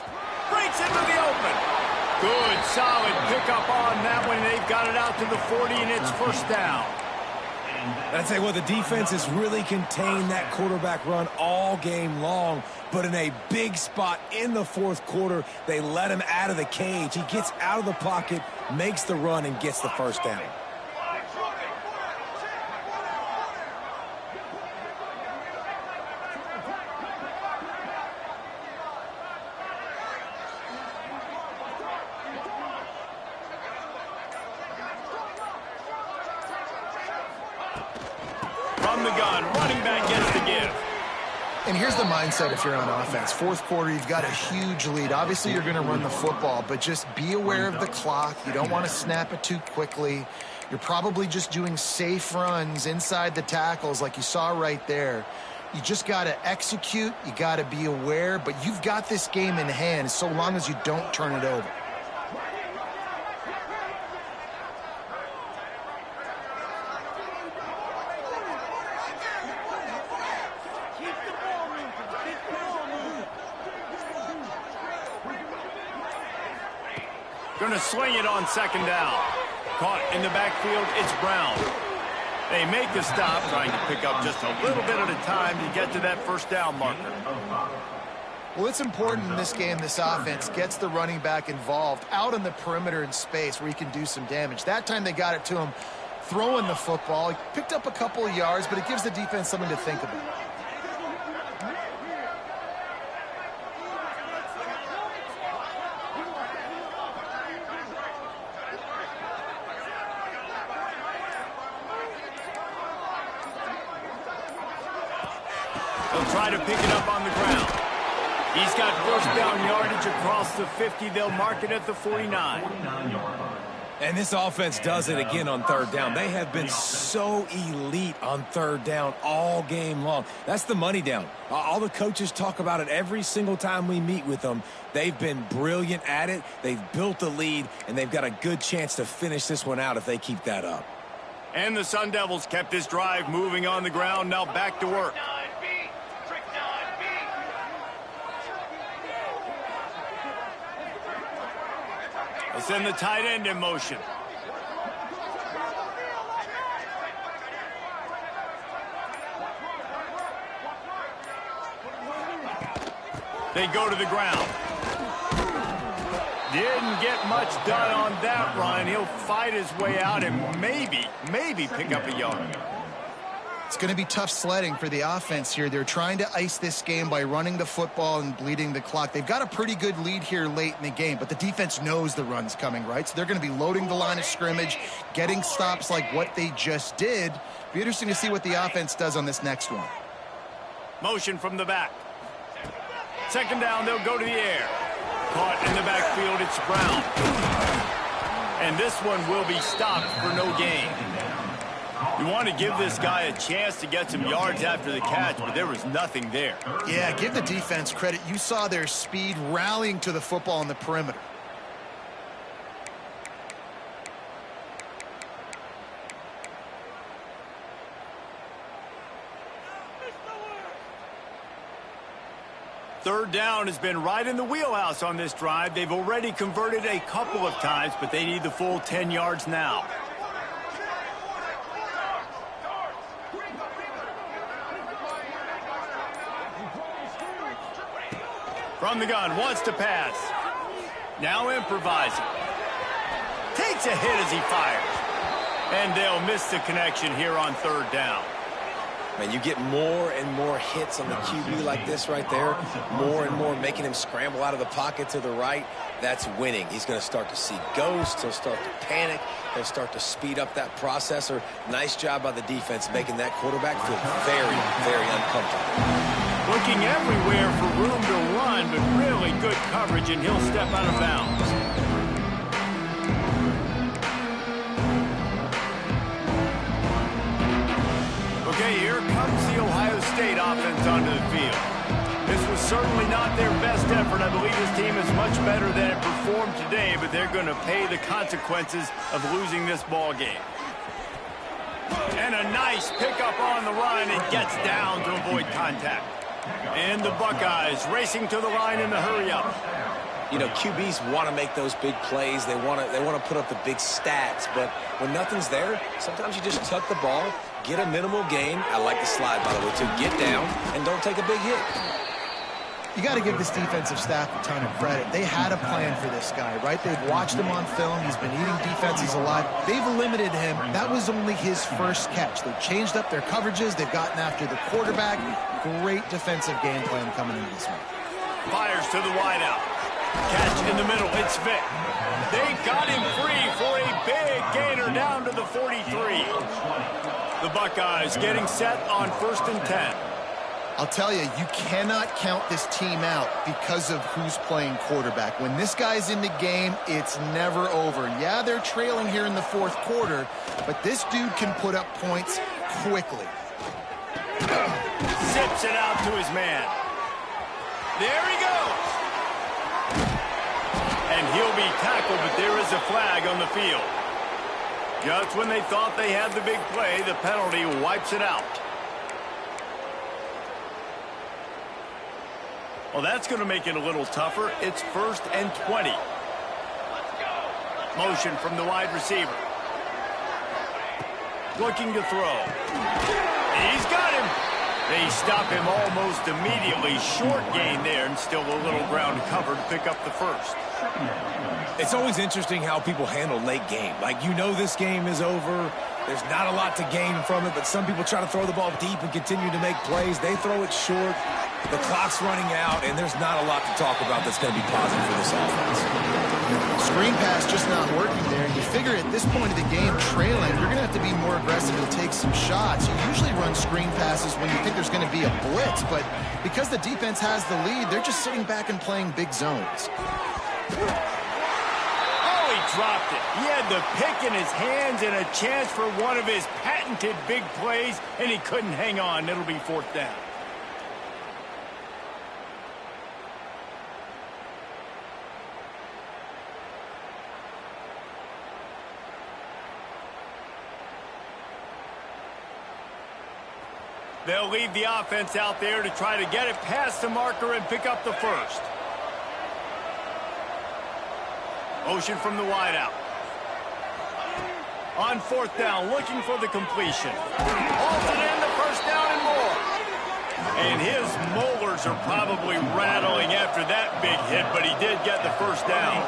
Breaks into the open. Good, solid pickup on that one. They've got it out to the 40, and it's first down. And I'd say, well, the defense has really contained that quarterback run all game long, but in a big spot in the fourth quarter, they let him out of the cage. He gets out of the pocket, makes the run, and gets the first down. From the gun, running back gets the give. And here's the mindset if you're on offense. Fourth quarter, you've got a huge lead. Obviously, you're going to run the football, but just be aware of the clock. You don't want to snap it too quickly. You're probably just doing safe runs inside the tackles like you saw right there. You just got to execute. You got to be aware, but you've got this game in hand so long as you don't turn it over. Going to sling it on second down. Caught in the backfield, it's Brown. They make the stop, trying to pick up just a little bit at a time to get to that first down marker. Well, it's important in this game, this offense gets the running back involved out on the perimeter in space where he can do some damage. That time they got it to him throwing the football. He picked up a couple of yards, but it gives the defense something to think about. They'll try to pick it up on the ground. He's got first down yardage across the 50. They'll mark it at the 49. And this offense does it again on third down. They have been so elite on third down all game long. That's the money down. All the coaches talk about it every single time we meet with them. They've been brilliant at it. They've built a lead, and they've got a good chance to finish this one out if they keep that up. And the Sun Devils kept this drive moving on the ground. Now back to work. They send the tight end in motion. They go to the ground. Didn't get much done on that run. He'll fight his way out and maybe pick up a yard. It's going to be tough sledding for the offense here. They're trying to ice this game by running the football and bleeding the clock. They've got a pretty good lead here late in the game, but the defense knows the run's coming, right? So they're going to be loading the line of scrimmage, getting stops like what they just did. Be interesting to see what the offense does on this next one. Motion from the back. Second down, they'll go to the air. Caught in the backfield, it's Brown. And this one will be stopped for no gain. You want to give this guy a chance to get some yards after the catch, but there was nothing there. Yeah, give the defense credit. You saw their speed rallying to the football on the perimeter. Third down has been right in the wheelhouse on this drive. They've already converted a couple of times, but they need the full 10 yards now. From the gun, wants to pass. Now improvising. Takes a hit as he fires. And they'll miss the connection here on third down. Man, you get more and more hits on the QB like this right there, more and more making him scramble out of the pocket to the right. That's winning. He's going to start to see ghosts. He'll start to panic. He'll start to speed up that processor. Nice job by the defense making that quarterback feel very, very uncomfortable. Looking everywhere for room to run, but really good coverage, and he'll step out of bounds. Okay, here comes the Ohio State offense onto the field. This was certainly not their best effort. I believe this team is much better than it performed today, but they're going to pay the consequences of losing this ball game. And a nice pickup on the run. It gets down to avoid contact. And the Buckeyes racing to the line in the hurry-up. You know, QBs want to make those big plays. They want to put up the big stats. But when nothing's there, sometimes you just tuck the ball, get a minimal gain. I like the slide, by the way, to get down and don't take a big hit. You got to give this defensive staff a ton of credit. They had a plan for this guy, right? They've watched him on film. He's been eating defenses alive. They've limited him. That was only his first catch. They've changed up their coverages. They've gotten after the quarterback. Great defensive game plan coming into this one. Fires to the wideout. Catch in the middle. It's Vick. They got him free for a big gainer down to the 43. The Buckeyes getting set on 1st and 10. I'll tell you, you cannot count this team out because of who's playing quarterback. When this guy's in the game, it's never over. Yeah, they're trailing here in the 4th quarter, but this dude can put up points quickly. Zips it out to his man. There he goes. And he'll be tackled, but there is a flag on the field. Just when they thought they had the big play, the penalty wipes it out. Well, that's going to make it a little tougher. It's 1st and 20. Motion from the wide receiver. Looking to throw. He's got him. They stop him almost immediately. Short gain there, and still a little ground cover to pick up the first. It's always interesting how people handle late game. Like, you know this game is over. There's not a lot to gain from it, but some people try to throw the ball deep and continue to make plays. They throw it short. The clock's running out, and there's not a lot to talk about that's going to be positive for this offense. Screen pass just not working there. And you figure at this point of the game, trailing, you're going to have to be more aggressive and take some shots. You usually run screen passes when you think there's going to be a blitz, but because the defense has the lead, they're just sitting back and playing big zones. Oh, he dropped it. He had the pick in his hands and a chance for one of his patented big plays, and he couldn't hang on. It'll be 4th down. They'll leave the offense out there to try to get it past the marker and pick up the first. Motion from the wideout. On 4th down, looking for the completion. Hauls it in, the first down and more. And his molars are probably rattling after that big hit, but he did get the first down.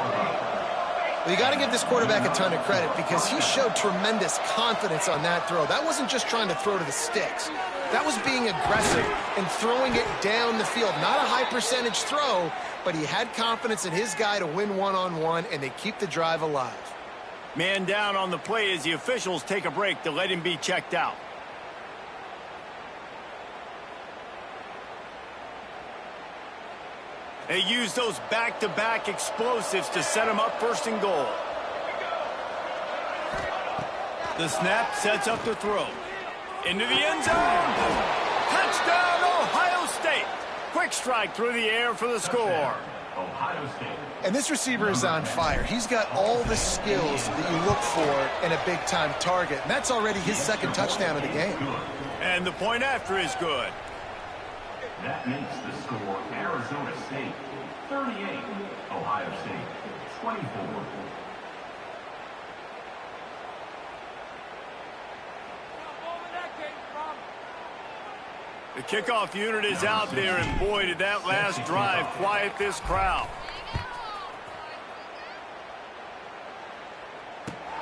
Well, you got to give this quarterback a ton of credit because he showed tremendous confidence on that throw. That wasn't just trying to throw to the sticks. That was being aggressive and throwing it down the field. Not a high percentage throw, but he had confidence in his guy to win one-on-one, and they keep the drive alive. Man down on the play as the officials take a break to let him be checked out. They use those back-to-back explosives to set him up 1st and goal. The snap sets up the throw. Into the end zone. Touchdown, Ohio State. Quick strike through the air for the score. And this receiver is on fire. He's got all the skills that you look for in a big-time target. And that's already his 2nd touchdown of the game. And the point after is good. That makes the score Arizona State 38, Ohio State 24. The kickoff unit is out there, and boy, did that last drive quiet this crowd.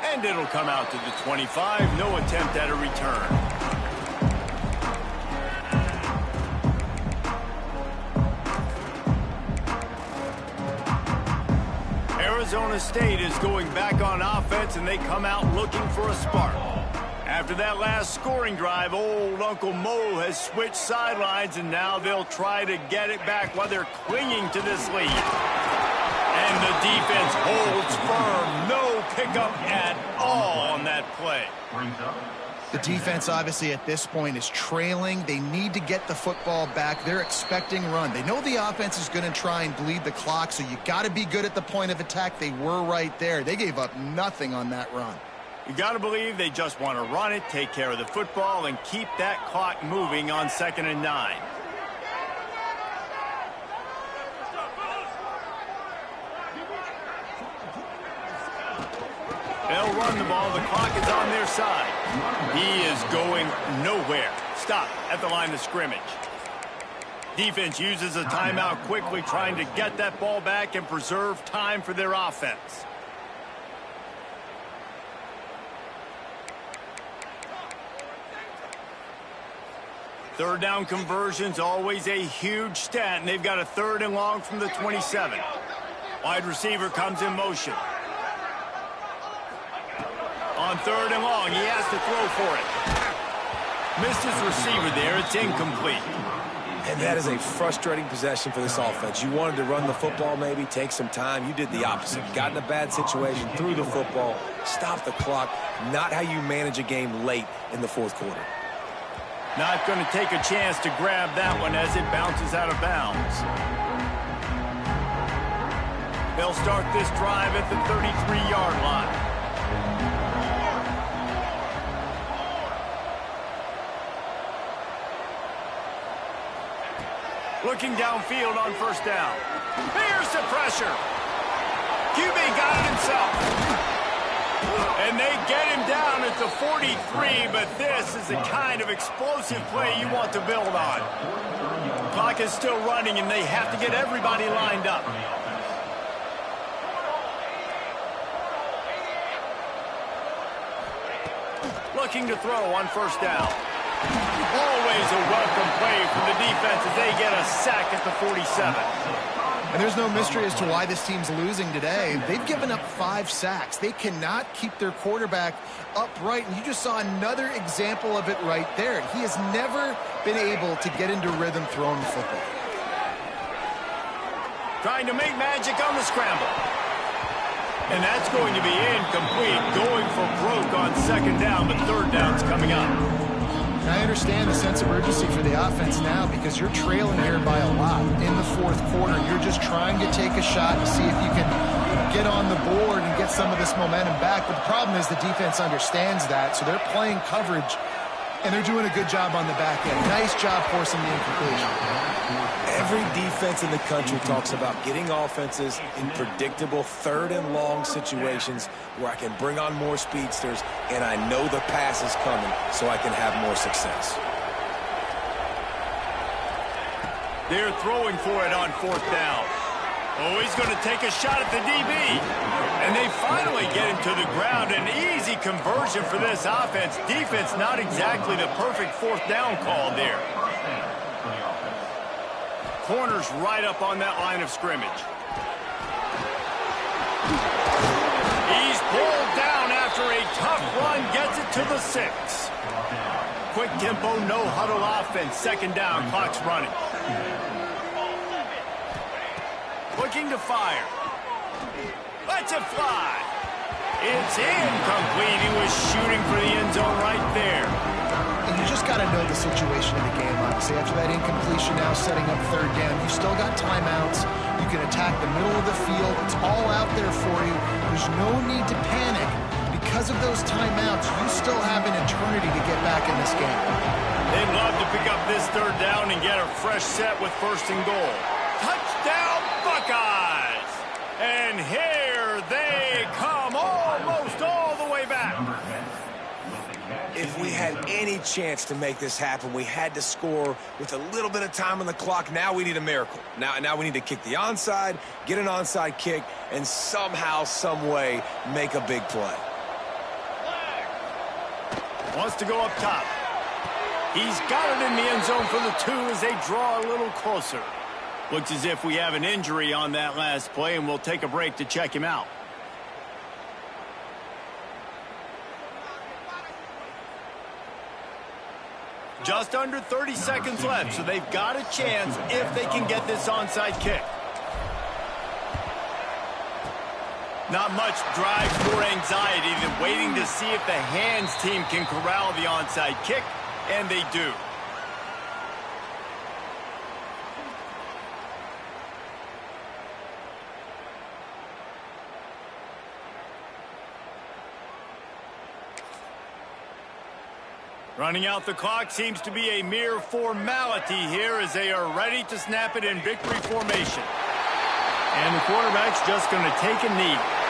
And it'll come out to the 25. No attempt at a return. Arizona State is going back on offense, and they come out looking for a spark. After that last scoring drive, old Uncle Mo has switched sidelines, and now they'll try to get it back while they're clinging to this lead. And the defense holds firm. No pickup at all on that play. Brings up The defense, obviously, at this point is trailing. They need to get the football back. They're expecting run. They know the offense is going to try and bleed the clock, so you got to be good at the point of attack. They were right there. They gave up nothing on that run. You got to believe they just want to run it, take care of the football, and keep that clock moving on 2nd and 9. They'll run the ball. The clock is on their side. He is going nowhere. Stop at the line of scrimmage. Defense uses a timeout quickly, trying to get that ball back and preserve time for their offense. Third down conversion's always a huge stat, and they've got a 3rd and long from the 27. Wide receiver comes in motion. On 3rd and long, he has to throw for it. Missed his receiver there. It's incomplete. And that is a frustrating possession for this offense. You wanted to run the football, maybe take some time. You did the opposite. Got in a bad situation, threw the football, stopped the clock. Not how you manage a game late in the 4th quarter. Not going to take a chance to grab that one as it bounces out of bounds. They'll start this drive at the 33-yard line. Looking downfield on 1st down. Here's the pressure. QB got it himself. And they get him down at the 43, but this is the kind of explosive play you want to build on. Clock is still running, and they have to get everybody lined up. Looking to throw on 1st down. Always a welcome play from the defense as they get a sack at the 47. And there's no mystery as to why this team's losing today. They've given up 5 sacks. They cannot keep their quarterback upright, and you just saw another example of it right there. He has never been able to get into rhythm throwing the football. Trying to make magic on the scramble. And that's going to be incomplete. Going for broke on 2nd down, but 3rd down's coming up. I understand the sense of urgency for the offense now because you're trailing here by a lot in the 4th quarter. You're just trying to take a shot to see if you can get on the board and get some of this momentum back. But the problem is the defense understands that, so they're playing coverage, and they're doing a good job on the back end. Nice job forcing the incompletion. Every defense in the country talks about getting offenses in predictable 3rd and long situations where I can bring on more speedsters and I know the pass is coming so I can have more success. They're throwing for it on 4th down. Oh, he's going to take a shot at the DB. And they finally get him to the ground. An easy conversion for this offense. Defense not exactly the perfect 4th down call there. Corner's right up on that line of scrimmage. He's pulled down after a tough run, gets it to the 6. Quick tempo, no huddle offense. 2nd down, clock's running. Looking to fire. Lets it fly. It's incomplete. He was shooting for the end zone right there. And you just got to know the situation of the game, obviously. After that incompletion, now setting up 3rd down, you still got timeouts. You can attack the middle of the field. It's all out there for you. There's no need to panic. Because of those timeouts, you still have an eternity to get back in this game. They'd love to pick up this 3rd down and get a fresh set with 1st and goal. Touchdown, Buckeyes! And here they come, almost all the way back. If we had any chance to make this happen, we had to score with a little bit of time on the clock. Now we need a miracle. Now we need to kick the onside, get an onside kick, and somehow, some way, make a big play. Wants to go up top. He's got it in the end zone for the 2 as they draw a little closer. Looks as if we have an injury on that last play, and we'll take a break to check him out. Just under 30 seconds left, so they've got a chance if they can get this onside kick. Not much drives more anxiety than waiting to see if the hands team can corral the onside kick, and they do. Running out the clock seems to be a mere formality here as they are ready to snap it in victory formation. And the quarterback's just going to take a knee.